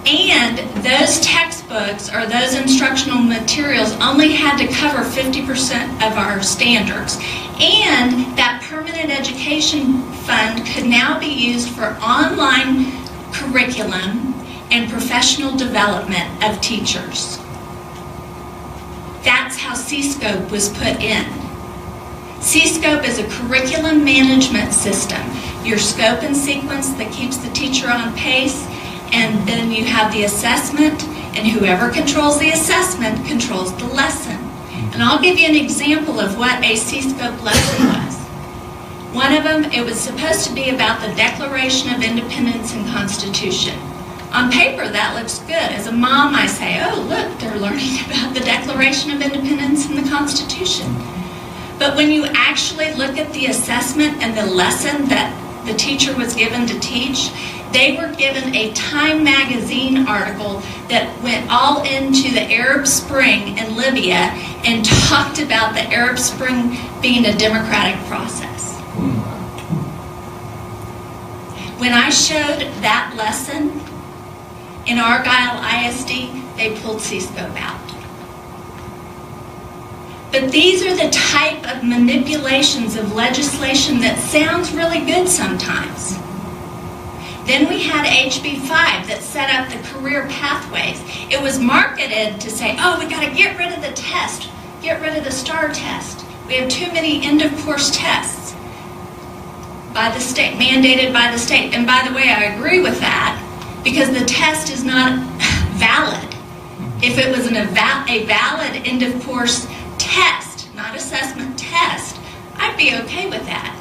And those textbooks or those instructional materials only had to cover 50% of our standards. And that permanent education fund could now be used for online curriculum and professional development of teachers. That's how C-Scope was put in. C-Scope is a curriculum management system. Your scope and sequence that keeps the teacher on pace, and then you have the assessment, and whoever controls the assessment controls the lesson. And I'll give you an example of what a C-Scope lesson was. One of them, it was supposed to be about the Declaration of Independence and Constitution. On paper, that looks good. As a mom, I say, oh, look, they're learning about the Declaration of Independence and the Constitution. But when you actually look at the assessment and the lesson that the teacher was given to teach, they were given a Time magazine article that went all into the Arab Spring in Libya and talked about the Arab Spring being a democratic process. When I showed that lesson in Argyle ISD, they pulled C-Scope out. But these are the type of manipulations of legislation that sounds really good sometimes. Then we had HB 5 that set up the career pathways. It was marketed to say, oh, we got to get rid of the test, get rid of the STAR test. We have too many end-of-course tests by the state, mandated by the state. And by the way, I agree with that, because the test is not valid. If it was a valid end-of-course test, not assessment, test, I'd be okay with that.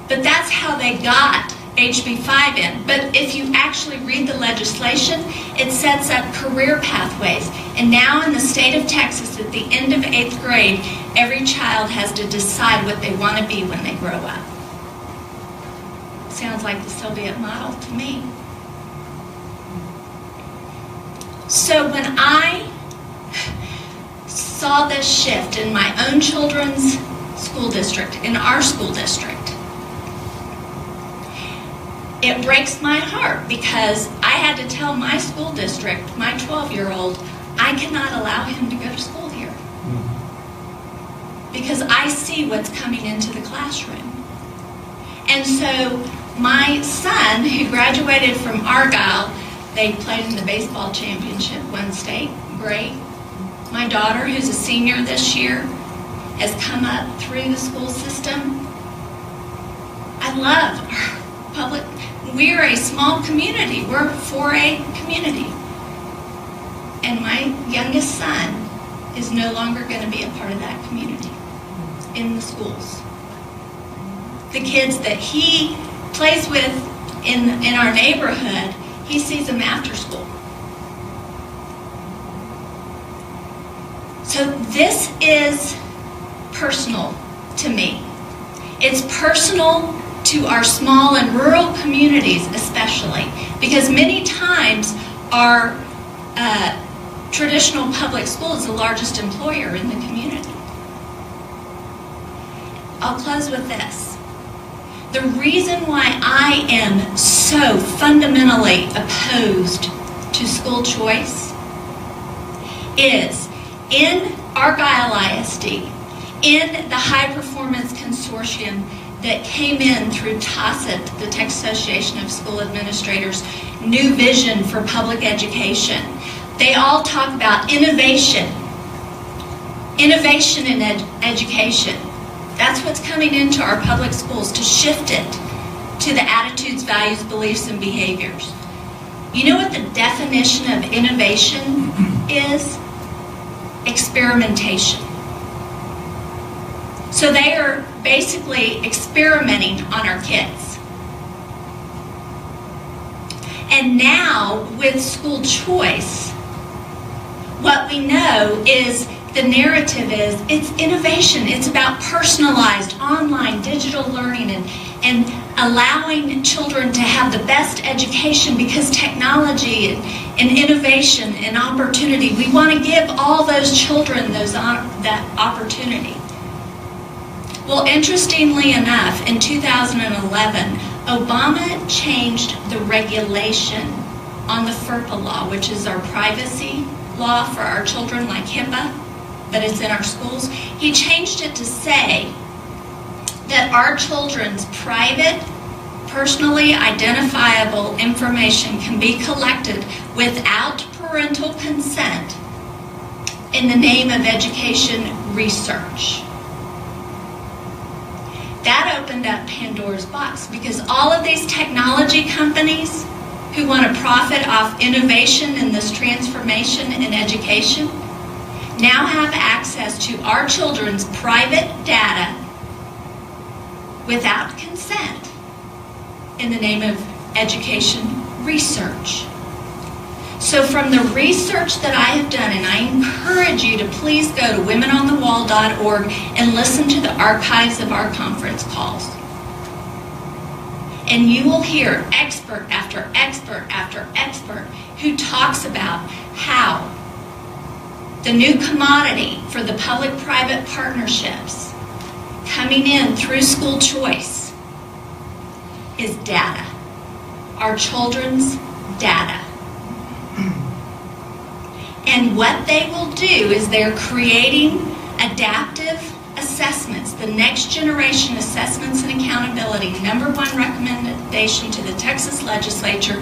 But that's how they got HB 5 in. But if you actually read the legislation, it sets up career pathways. And now in the state of Texas, at the end of 8th grade, every child has to decide what they want to be when they grow up. Sounds like the Soviet model to me. So when I saw this shift in my own children's school district, in our school district, it breaks my heart, because I had to tell my school district, my 12-year-old, I cannot allow him to go to school here. Because I see what's coming into the classroom. And so my son, who graduated from Argyle, they played in the baseball championship, won state, great. My daughter, who's a senior this year, has come up through the school system. I love our public. We're a small community. We're a 4A community. And my youngest son is no longer going to be a part of that community in the schools. The kids that he plays with in our neighborhood, he sees them after school. So this is personal to me. It's personal to our small and rural communities especially, because many times our traditional public school is the largest employer in the community. I'll close with this. The reason why I am so fundamentally opposed to school choice is in Argyle ISD, in the High Performance Consortium that came in through TACIT, the Texas Association of School Administrators, new vision for public education. They all talk about innovation. Innovation in education. That's what's coming into our public schools, to shift it to the attitudes, values, beliefs, and behaviors. You know what the definition of innovation is? Experimentation. So they are basically experimenting on our kids. And now with school choice, what we know is the narrative is it's innovation. It's about personalized online digital learning and allowing children to have the best education, because technology and innovation and opportunity, we want to give all those children that opportunity. Well, interestingly enough, in 2011, Obama changed the regulation on the FERPA law, which is our privacy law for our children, like HIPAA, but it's in our schools. He changed it to say that our children's private, personally identifiable information can be collected without parental consent in the name of education research. That opened up Pandora's box, because all of these technology companies who want to profit off innovation and this transformation in education now have access to our children's private data without consent in the name of education research. So from the research that I have done, and I encourage you to please go to womenonthewall.org and listen to the archives of our conference calls. And you will hear expert after expert after expert who talks about how the new commodity for the public-private partnerships coming in through school choice is data, our children's data. And what they will do is they're creating adaptive assessments, the next generation assessments and accountability. Number one recommendation to the Texas legislature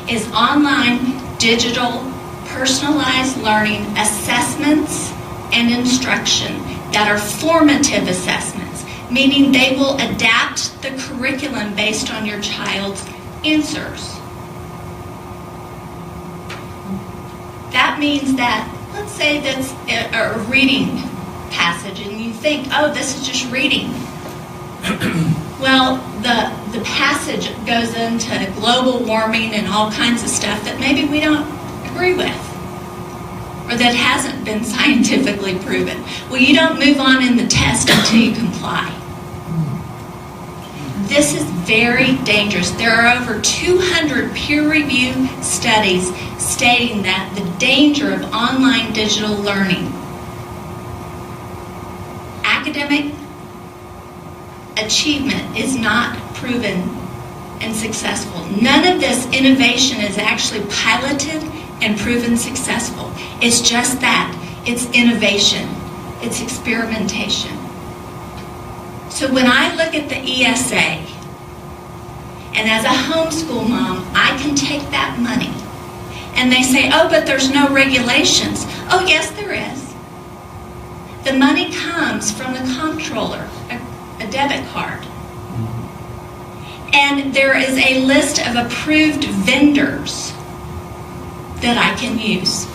is online, digital, personalized learning assessments and instruction that are formative assessments, meaning they will adapt the curriculum based on your child's answers. That means that, let's say that's a reading passage and you think, oh, this is just reading. Well, the passage goes into global warming and all kinds of stuff that maybe we don't agree with, or that hasn't been scientifically proven. Well, you don't move on in the test until you comply. This is very dangerous. There are over 200 peer-reviewed studies stating that the danger of online digital learning, academic achievement is not proven and successful. None of this innovation is actually piloted and proven successful. It's just that. It's innovation. It's experimentation. So when I look at the ESA, and as a homeschool mom, I can take that money. And they say, oh, but there's no regulations. Oh, yes, there is. The money comes from the comptroller, a debit card. And there is a list of approved vendors that I can use.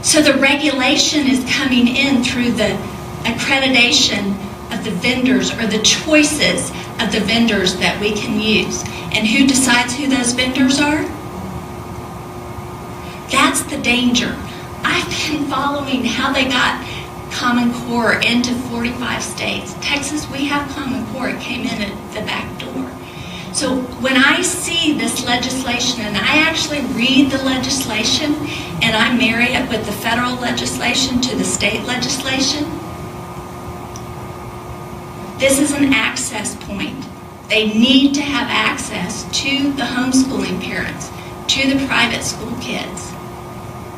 So the regulation is coming in through the accreditation of the vendors, or the choices of the vendors that we can use. And who decides who those vendors are? That's the danger. I've been following how they got Common Core into 45 states. Texas, we have Common Core. It came in at the back door. So when I see this legislation, and I actually read the legislation, and I marry it with the federal legislation to the state legislation, this is an access point. They need to have access to the homeschooling parents, to the private school kids,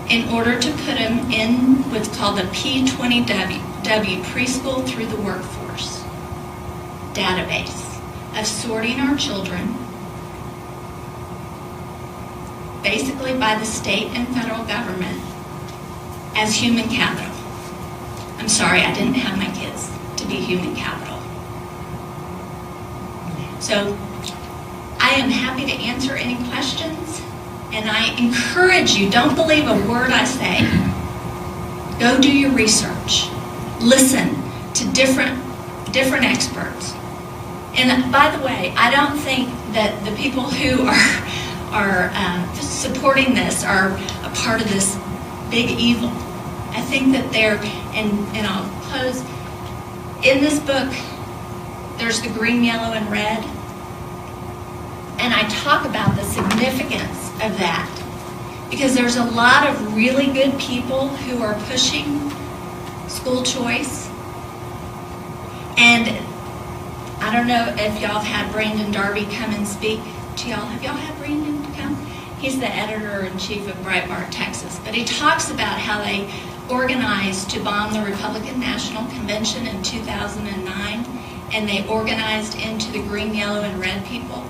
in order to put them in what's called the P20W, preschool through the workforce database of sorting our children basically by the state and federal government as human capital. I'm sorry, I didn't have my kids to be human capital. So I am happy to answer any questions, and I encourage you, don't believe a word I say. Go do your research. Listen to different experts. And by the way, I don't think that the people who are supporting this are a part of this big evil. I think that they're, and I'll close, in this book, there's the green, yellow, and red. And I talk about the significance of that, because there's a lot of really good people who are pushing school choice. And I don't know if y'all have had Brandon Darby come and speak to y'all. Have y'all had Brandon come? He's the editor-in-chief of Breitbart, Texas. But he talks about how they organized to bomb the Republican National Convention in 2009, and they organized into the green, yellow, and red people.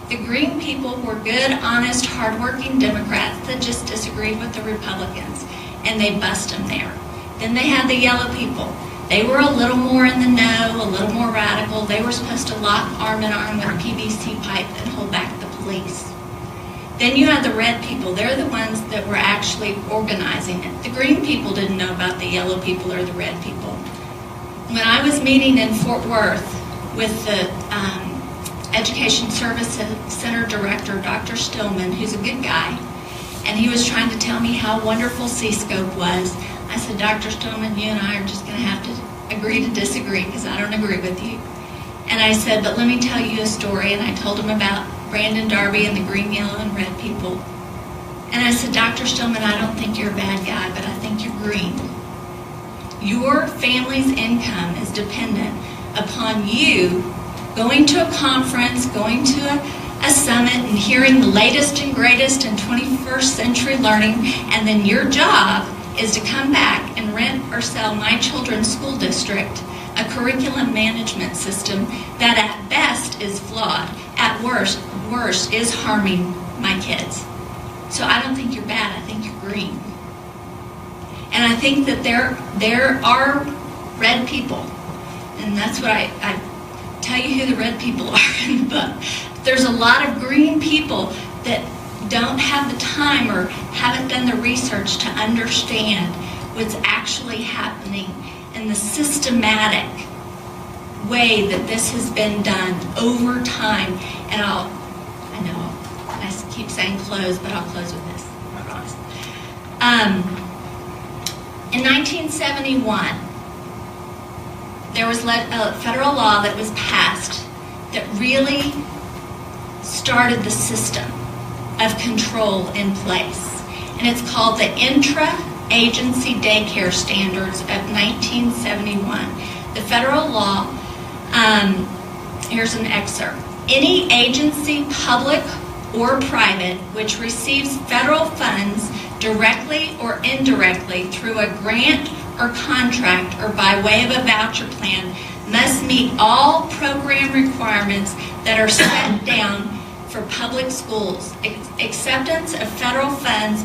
The green people were good, honest, hardworking Democrats that just disagreed with the Republicans, and they bust them there. Then they had the yellow people. They were a little more in the know, a little more radical. They were supposed to lock arm in arm with a PVC pipe and hold back the police. Then you had the red people. They're the ones that were actually organizing it. The green people didn't know about the yellow people or the red people. When I was meeting in Fort Worth with the Education Services Center Director, Dr. Stillman, who's a good guy, and he was trying to tell me how wonderful C-Scope was. I said, Dr. Stillman, you and I are just going to have to agree to disagree because I don't agree with you. And I said, but let me tell you a story. And I told him about Brandon Darby and the green, yellow, and red people. And I said, Dr. Stillman, I don't think you're a bad guy, but I think you're green. Your family's income is dependent upon you going to a conference, going to a summit, and hearing the latest and greatest in 21st century learning, and then your job is to come back and rent or sell my children's school district a curriculum management system that at best is flawed, at worst is harming my kids. So I don't think you're bad, I think you're green. And I think that there are red people, and that's what I tell you who the red people are in the book. There's a lot of green people that don't have the time or haven't done the research to understand what's actually happening in the systematic way that this has been done over time. And I know I keep saying close, but I'll close with this, I promise. In 1971, there was a federal law that was passed that really started the system of control in place. And it's called the Intra-Agency Daycare Standards of 1971. The federal law, here's an excerpt. Any agency, public or private, which receives federal funds directly or indirectly through a grant or contract or by way of a voucher plan must meet all program requirements that are set down for public schools. Acceptance of federal funds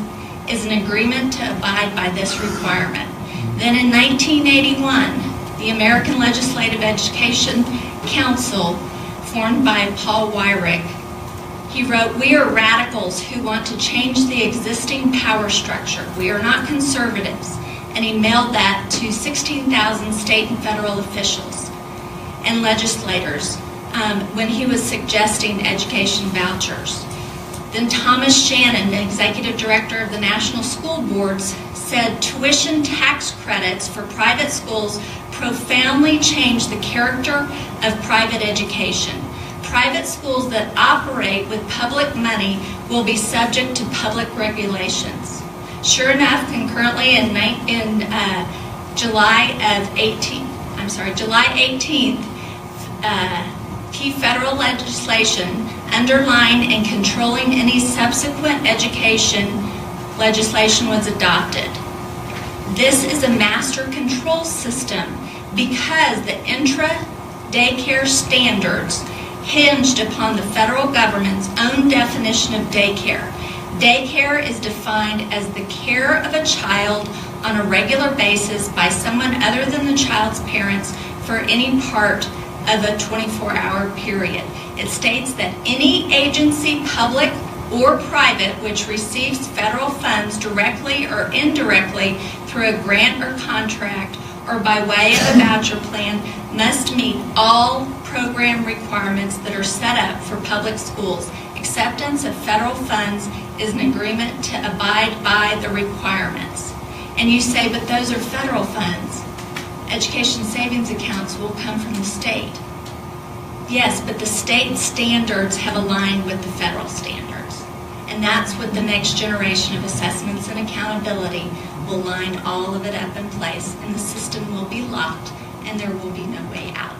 is an agreement to abide by this requirement. Then in 1981, the American Legislative Education Council, formed by Paul Weyrich, he wrote, "We are radicals who want to change the existing power structure. We are not conservatives." And he mailed that to 16,000 state and federal officials and legislators when he was suggesting education vouchers. Then Thomas Shannon, the executive director of the National School Boards, said tuition tax credits for private schools profoundly change the character of private education. Private schools that operate with public money will be subject to public regulations. Sure enough, concurrently in July 18th, key federal legislation underlying and controlling any subsequent education legislation was adopted. This is a master control system because the intra-daycare standards hinged upon the federal government's own definition of daycare. Daycare is defined as the care of a child on a regular basis by someone other than the child's parents for any part of a 24-hour period. It states that any agency, public or private, which receives federal funds directly or indirectly through a grant or contract or by way of a voucher plan must meet all program requirements that are set up for public schools. Acceptance of federal funds is an agreement to abide by the requirements. And you say, but those are federal funds. Education savings accounts will come from the state. Yes, but the state standards have aligned with the federal standards. And that's what the next generation of assessments and accountability will line all of it up in place, and the system will be locked and there will be no way out.